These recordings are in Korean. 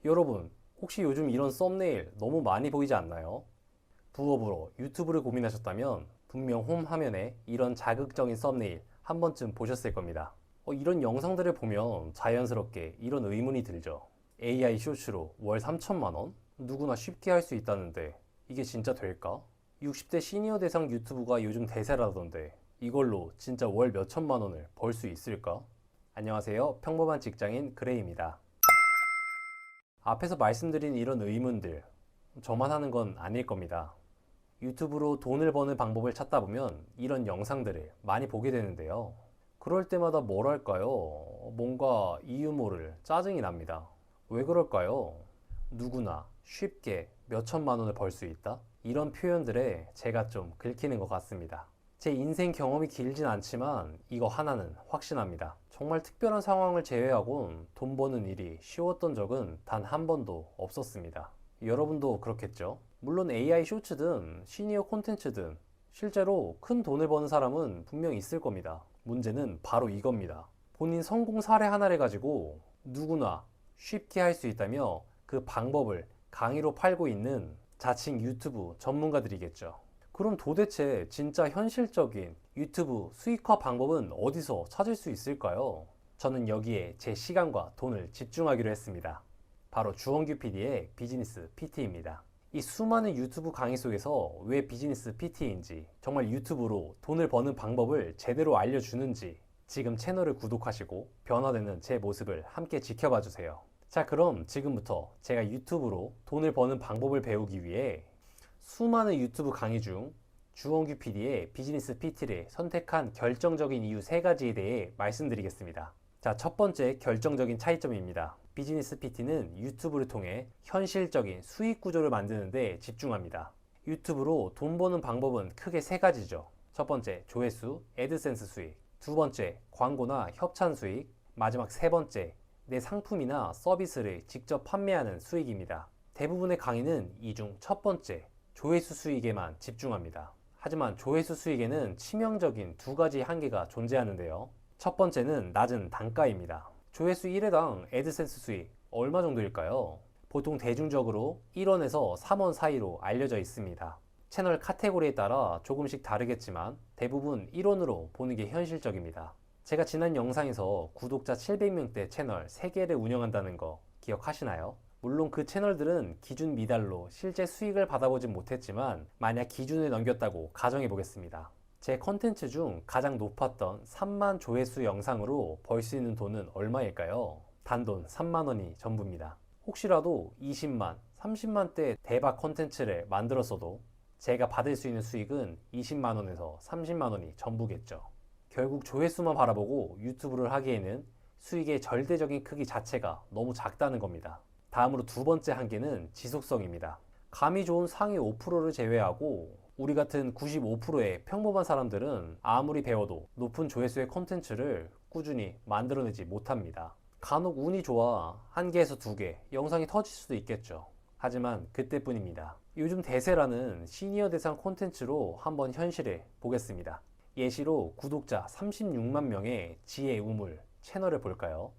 여러분, 혹시 요즘 이런 썸네일 너무 많이 보이지 않나요? 부업으로 유튜브를 고민하셨다면 분명 홈 화면에 이런 자극적인 썸네일 한 번쯤 보셨을 겁니다. 이런 영상들을 보면 자연스럽게 이런 의문이 들죠. AI 쇼츠로 월 3천만 원? 누구나 쉽게 할 수 있다는데 이게 진짜 될까? 60대 시니어 대상 유튜브가 요즘 대세라던데 이걸로 진짜 월 몇천만 원을 벌 수 있을까? 안녕하세요. 평범한 직장인 그레이입니다. 앞에서 말씀드린 이런 의문들, 저만 하는 건 아닐 겁니다. 유튜브로 돈을 버는 방법을 찾다 보면 이런 영상들을 많이 보게 되는데요. 그럴 때마다 뭐랄까요? 뭔가 이유 모를 짜증이 납니다. 왜 그럴까요? 누구나 쉽게 몇천만 원을 벌 수 있다? 이런 표현들에 제가 좀 긁히는 것 같습니다. 제 인생 경험이 길진 않지만 이거 하나는 확신합니다. 정말 특별한 상황을 제외하곤 돈 버는 일이 쉬웠던 적은 단 한 번도 없었습니다. 여러분도 그렇겠죠? 물론 AI 쇼츠든 시니어 콘텐츠든 실제로 큰 돈을 버는 사람은 분명 있을 겁니다. 문제는 바로 이겁니다. 본인 성공 사례 하나를 가지고 누구나 쉽게 할 수 있다며 그 방법을 강의로 팔고 있는 자칭 유튜브 전문가들이겠죠. 그럼 도대체 진짜 현실적인 유튜브 수익화 방법은 어디서 찾을 수 있을까요? 저는 여기에 제 시간과 돈을 집중하기로 했습니다. 바로 주원규 PD의 비즈니스 PT입니다. 이 수많은 유튜브 강의 속에서 왜 비즈니스 PT인지, 정말 유튜브로 돈을 버는 방법을 제대로 알려주는지 지금 채널을 구독하시고 변화되는 제 모습을 함께 지켜봐 주세요. 자, 그럼 지금부터 제가 유튜브로 돈을 버는 방법을 배우기 위해 수많은 유튜브 강의 중 주원규 PD의 비즈니스 PT를 선택한 결정적인 이유 3가지에 대해 말씀드리겠습니다. 자, 첫 번째 결정적인 차이점입니다. 비즈니스 PT는 유튜브를 통해 현실적인 수익 구조를 만드는 데 집중합니다. 유튜브로 돈 버는 방법은 크게 3가지죠. 첫 번째, 조회수, 애드센스 수익. 두 번째, 광고나 협찬 수익. 마지막 3번째, 내 상품이나 서비스를 직접 판매하는 수익입니다. 대부분의 강의는 이 중 첫 번째, 조회수 수익에만 집중합니다. 하지만 조회수 수익에는 치명적인 2가지 한계가 존재하는데요. 첫 번째는 낮은 단가입니다. 조회수 1회당 애드센스 수익 얼마 정도일까요? 보통 대중적으로 1원에서 3원 사이로 알려져 있습니다. 채널 카테고리에 따라 조금씩 다르겠지만 대부분 1원으로 보는 게 현실적입니다. 제가 지난 영상에서 구독자 700명대 채널 3개를 운영한다는 거 기억하시나요? 물론 그 채널들은 기준 미달로 실제 수익을 받아보진 못했지만 만약 기준을 넘겼다고 가정해 보겠습니다. 제 컨텐츠 중 가장 높았던 3만 조회수 영상으로 벌 수 있는 돈은 얼마일까요? 단돈 3만 원이 전부입니다. 혹시라도 20만, 30만대 대박 컨텐츠를 만들었어도 제가 받을 수 있는 수익은 20만 원에서 30만 원이 전부겠죠. 결국 조회수만 바라보고 유튜브를 하기에는 수익의 절대적인 크기 자체가 너무 작다는 겁니다. 다음으로 2번째 한계는 지속성입니다. 감이 좋은 상위 5%를 제외하고 우리 같은 95%의 평범한 사람들은 아무리 배워도 높은 조회수의 콘텐츠를 꾸준히 만들어내지 못합니다. 간혹 운이 좋아 1개에서 2개 영상이 터질 수도 있겠죠. 하지만 그때뿐입니다. 요즘 대세라는 시니어 대상 콘텐츠로 한번 현실을 보겠습니다. 예시로 구독자 36만 명의 지혜 우물 채널을 볼까요?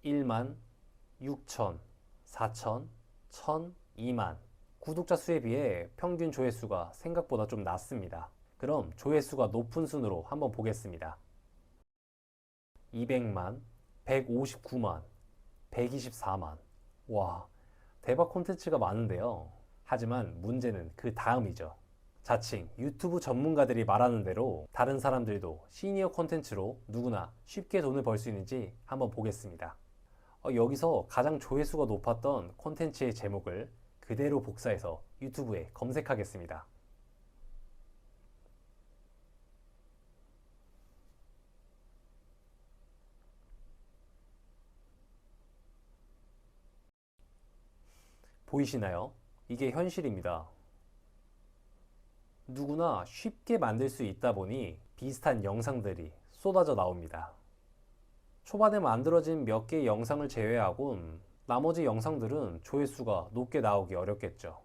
1만, 6천, 4천, 1천, 2만. 구독자 수에 비해 평균 조회수가 생각보다 좀 낮습니다. 그럼 조회수가 높은 순으로 한번 보겠습니다. 200만, 159만, 124만. 와, 대박 콘텐츠가 많은데요. 하지만 문제는 그 다음이죠. 자칭 유튜브 전문가들이 말하는 대로 다른 사람들도 시니어 콘텐츠로 누구나 쉽게 돈을 벌 수 있는지 한번 보겠습니다. 여기서 가장 조회수가 높았던 콘텐츠의 제목을 그대로 복사해서 유튜브에 검색하겠습니다. 보이시나요? 이게 현실입니다. 누구나 쉽게 만들 수 있다 보니 비슷한 영상들이 쏟아져 나옵니다. 초반에 만들어진 몇 개의 영상을 제외하곤 나머지 영상들은 조회수가 높게 나오기 어렵겠죠.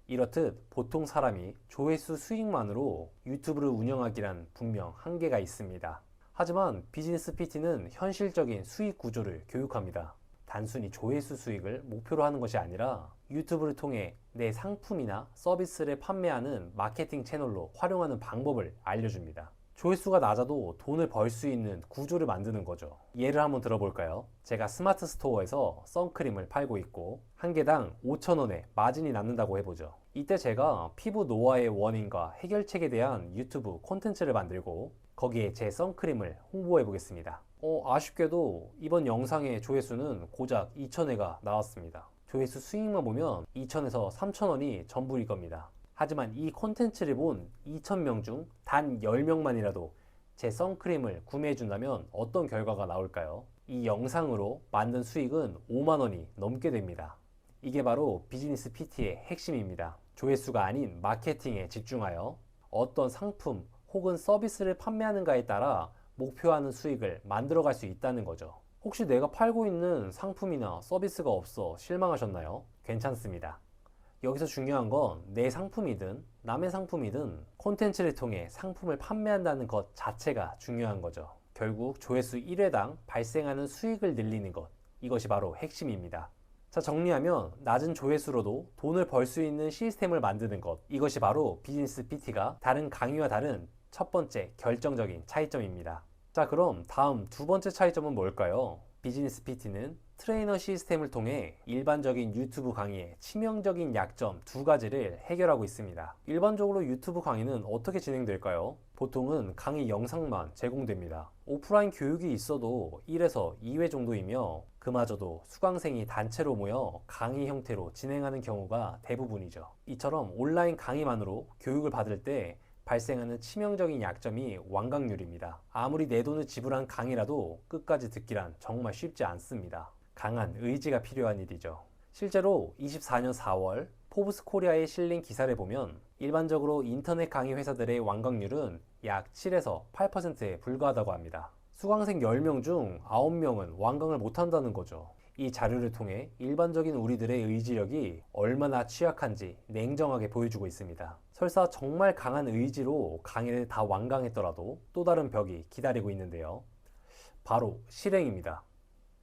이렇듯 보통 사람이 조회수 수익만으로 유튜브를 운영하기란 분명 한계가 있습니다. 하지만 비즈니스 PT는 현실적인 수익 구조를 교육합니다. 단순히 조회수 수익을 목표로 하는 것이 아니라 유튜브를 통해 내 상품이나 서비스를 판매하는 마케팅 채널로 활용하는 방법을 알려줍니다. 조회수가 낮아도 돈을 벌 수 있는 구조를 만드는 거죠. 예를 한번 들어볼까요? 제가 스마트 스토어에서 선크림을 팔고 있고 한 개당 5,000원에 마진이 남는다고 해보죠. 이때 제가 피부 노화의 원인과 해결책에 대한 유튜브 콘텐츠를 만들고 거기에 제 선크림을 홍보해 보겠습니다. 아쉽게도 이번 영상의 조회수는 고작 2,000회가 나왔습니다. 조회수 수익만 보면 2,000에서 3,000원이 전부일 겁니다. 하지만 이 콘텐츠를 본 2,000명 중 단 10명만이라도 제 선크림을 구매해 준다면 어떤 결과가 나올까요? 이 영상으로 만든 수익은 5만 원이 넘게 됩니다. 이게 바로 비즈니스 PT의 핵심입니다. 조회수가 아닌 마케팅에 집중하여 어떤 상품 혹은 서비스를 판매하는가에 따라 목표하는 수익을 만들어갈 수 있다는 거죠. 혹시 내가 팔고 있는 상품이나 서비스가 없어 실망하셨나요? 괜찮습니다. 여기서 중요한 건 내 상품이든 남의 상품이든 콘텐츠를 통해 상품을 판매한다는 것 자체가 중요한 거죠. 결국 조회수 1회당 발생하는 수익을 늘리는 것, 이것이 바로 핵심입니다. 자, 정리하면 낮은 조회수로도 돈을 벌 수 있는 시스템을 만드는 것, 이것이 바로 비즈니스 PT가 다른 강의와 다른 첫 번째 결정적인 차이점입니다. 자, 그럼 다음 두 번째 차이점은 뭘까요? 비즈니스 PT는 트레이너 시스템을 통해 일반적인 유튜브 강의의 치명적인 약점 두 가지를 해결하고 있습니다. 일반적으로 유튜브 강의는 어떻게 진행될까요? 보통은 강의 영상만 제공됩니다. 오프라인 교육이 있어도 1에서 2회 정도이며 그마저도 수강생이 단체로 모여 강의 형태로 진행하는 경우가 대부분이죠. 이처럼 온라인 강의만으로 교육을 받을 때 발생하는 치명적인 약점이 완강률입니다. 아무리 내 돈을 지불한 강의라도 끝까지 듣기란 정말 쉽지 않습니다. 강한 의지가 필요한 일이죠. 실제로 24년 4월 포브스 코리아에 실린 기사를 보면 일반적으로 인터넷 강의 회사들의 완강률은 약 7에서 8%에 불과하다고 합니다. 수강생 10명 중 9명은 완강을 못한다는 거죠. 이 자료를 통해 일반적인 우리들의 의지력이 얼마나 취약한지 냉정하게 보여주고 있습니다. 설사 정말 강한 의지로 강의를 다 완강했더라도 또 다른 벽이 기다리고 있는데요. 바로 실행입니다.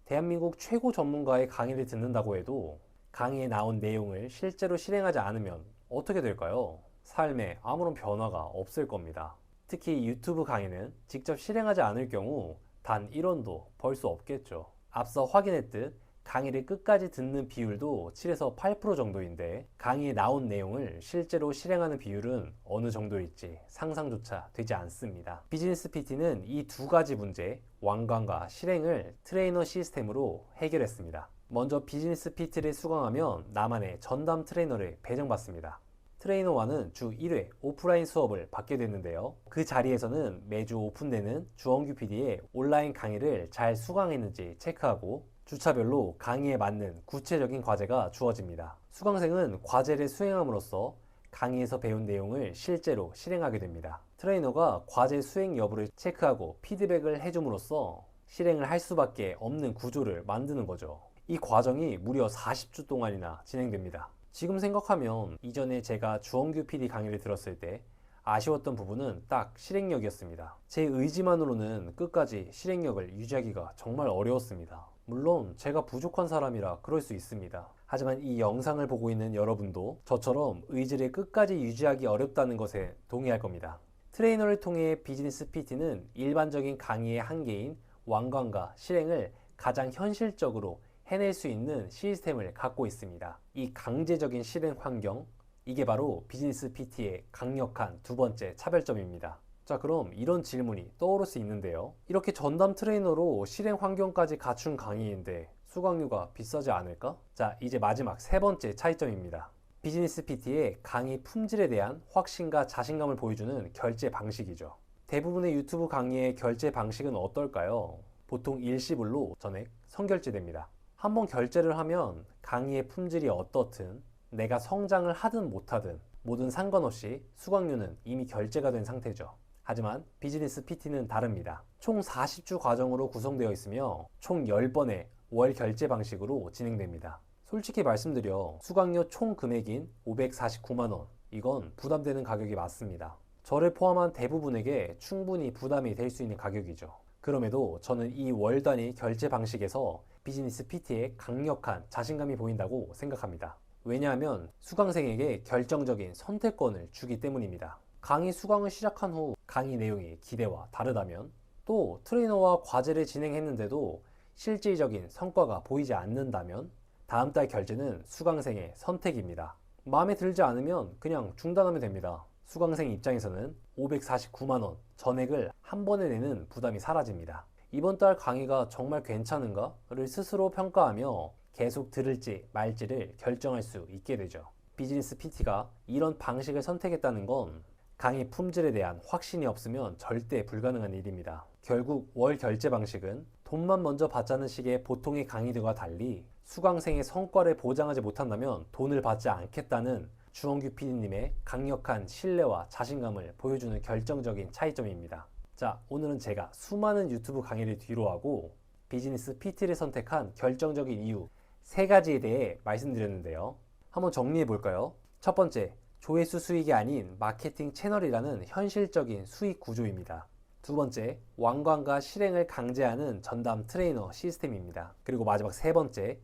대한민국 최고 전문가의 강의를 듣는다고 해도 강의에 나온 내용을 실제로 실행하지 않으면 어떻게 될까요? 삶에 아무런 변화가 없을 겁니다. 특히 유튜브 강의는 직접 실행하지 않을 경우 단 1원도 벌 수 없겠죠. 앞서 확인했듯 강의를 끝까지 듣는 비율도 7에서 8% 정도인데 강의에 나온 내용을 실제로 실행하는 비율은 어느 정도일지 상상조차 되지 않습니다. 비즈니스 PT는 이 두 가지 문제, 완강과 실행을 트레이너 시스템으로 해결했습니다. 먼저 비즈니스 PT를 수강하면 나만의 전담 트레이너를 배정받습니다. 트레이너 1은 주 1회 오프라인 수업을 받게 됐는데요. 그 자리에서는 매주 오픈되는 주원규 PD의 온라인 강의를 잘 수강했는지 체크하고 주차별로 강의에 맞는 구체적인 과제가 주어집니다. 수강생은 과제를 수행함으로써 강의에서 배운 내용을 실제로 실행하게 됩니다. 트레이너가 과제 수행 여부를 체크하고 피드백을 해줌으로써 실행을 할 수밖에 없는 구조를 만드는 거죠. 이 과정이 무려 40주 동안이나 진행됩니다. 지금 생각하면 이전에 제가 주원규 PD 강의를 들었을 때 아쉬웠던 부분은 딱 실행력이었습니다. 제 의지만으로는 끝까지 실행력을 유지하기가 정말 어려웠습니다. 물론 제가 부족한 사람이라 그럴 수 있습니다. 하지만 이 영상을 보고 있는 여러분도 저처럼 의지를 끝까지 유지하기 어렵다는 것에 동의할 겁니다. 트레이너를 통해 비즈니스 PT는 일반적인 강의의 한계인 완강과 실행을 가장 현실적으로 해낼 수 있는 시스템을 갖고 있습니다. 이 강제적인 실행 환경, 이게 바로 비즈니스 PT의 강력한 두 번째 차별점입니다. 자, 그럼 이런 질문이 떠오를 수 있는데요. 이렇게 전담 트레이너로 실행 환경까지 갖춘 강의인데 수강료가 비싸지 않을까? 자, 이제 마지막 세 번째 차이점입니다. 비즈니스 PT의 강의 품질에 대한 확신과 자신감을 보여주는 결제 방식이죠. 대부분의 유튜브 강의의 결제 방식은 어떨까요? 보통 일시불로 전액 선결제됩니다. 한번 결제를 하면 강의의 품질이 어떻든 내가 성장을 하든 못하든 뭐든 상관없이 수강료는 이미 결제가 된 상태죠. 하지만 비즈니스 PT는 다릅니다. 총 40주 과정으로 구성되어 있으며 총 10번의 월 결제 방식으로 진행됩니다. 솔직히 말씀드려 수강료 총 금액인 549만 원, 이건 부담되는 가격이 맞습니다. 저를 포함한 대부분에게 충분히 부담이 될 수 있는 가격이죠. 그럼에도 저는 이 월 단위 결제 방식에서 비즈니스 PT의 강력한 자신감이 보인다고 생각합니다. 왜냐하면 수강생에게 결정적인 선택권을 주기 때문입니다. 강의 수강을 시작한 후 강의 내용이 기대와 다르다면, 또 트레이너와 과제를 진행했는데도 실질적인 성과가 보이지 않는다면 다음 달 결제는 수강생의 선택입니다. 마음에 들지 않으면 그냥 중단하면 됩니다. 수강생 입장에서는 549만 원 전액을 한 번에 내는 부담이 사라집니다. 이번 달 강의가 정말 괜찮은가를 스스로 평가하며 계속 들을지 말지를 결정할 수 있게 되죠. 비즈니스 PT가 이런 방식을 선택했다는 건 강의 품질에 대한 확신이 없으면 절대 불가능한 일입니다. 결국 월 결제 방식은 돈만 먼저 받자는 식의 보통의 강의들과 달리 수강생의 성과를 보장하지 못한다면 돈을 받지 않겠다는 주원규 PD님의 강력한 신뢰와 자신감을 보여주는 결정적인 차이점입니다. 자, 오늘은 제가 수많은 유튜브 강의를 뒤로하고 비즈니스 PT를 선택한 결정적인 이유 3가지에 대해 말씀드렸는데요. 한번 정리해 볼까요? 첫 번째, 조회수 수익이 아닌 마케팅 채널이라는 현실적인 수익 구조입니다. 두 번째, 완관과 실행을 강제하는 전담 트레이너 시스템입니다. 그리고 마지막 3번째,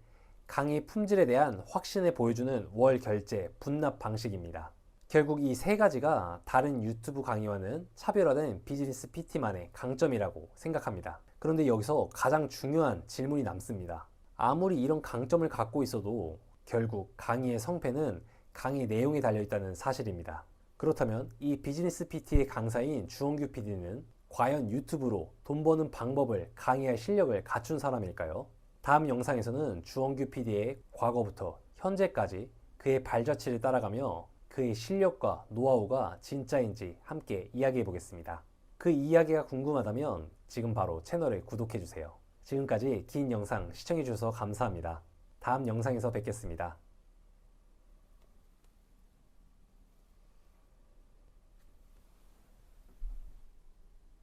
강의 품질에 대한 확신을 보여주는 월 결제 분납 방식입니다. 결국 이 3가지가 다른 유튜브 강의와는 차별화된 비즈니스 PT만의 강점이라고 생각합니다. 그런데 여기서 가장 중요한 질문이 남습니다. 아무리 이런 강점을 갖고 있어도 결국 강의의 성패는 강의 내용에 달려있다는 사실입니다. 그렇다면 이 비즈니스 PT의 강사인 주원규 PD는 과연 유튜브로 돈 버는 방법을 강의할 실력을 갖춘 사람일까요? 다음 영상에서는 주원규 PD의 과거부터 현재까지 그의 발자취를 따라가며 그의 실력과 노하우가 진짜인지 함께 이야기해 보겠습니다. 그 이야기가 궁금하다면 지금 바로 채널을 구독해 주세요. 지금까지 긴 영상 시청해 주셔서 감사합니다. 다음 영상에서 뵙겠습니다.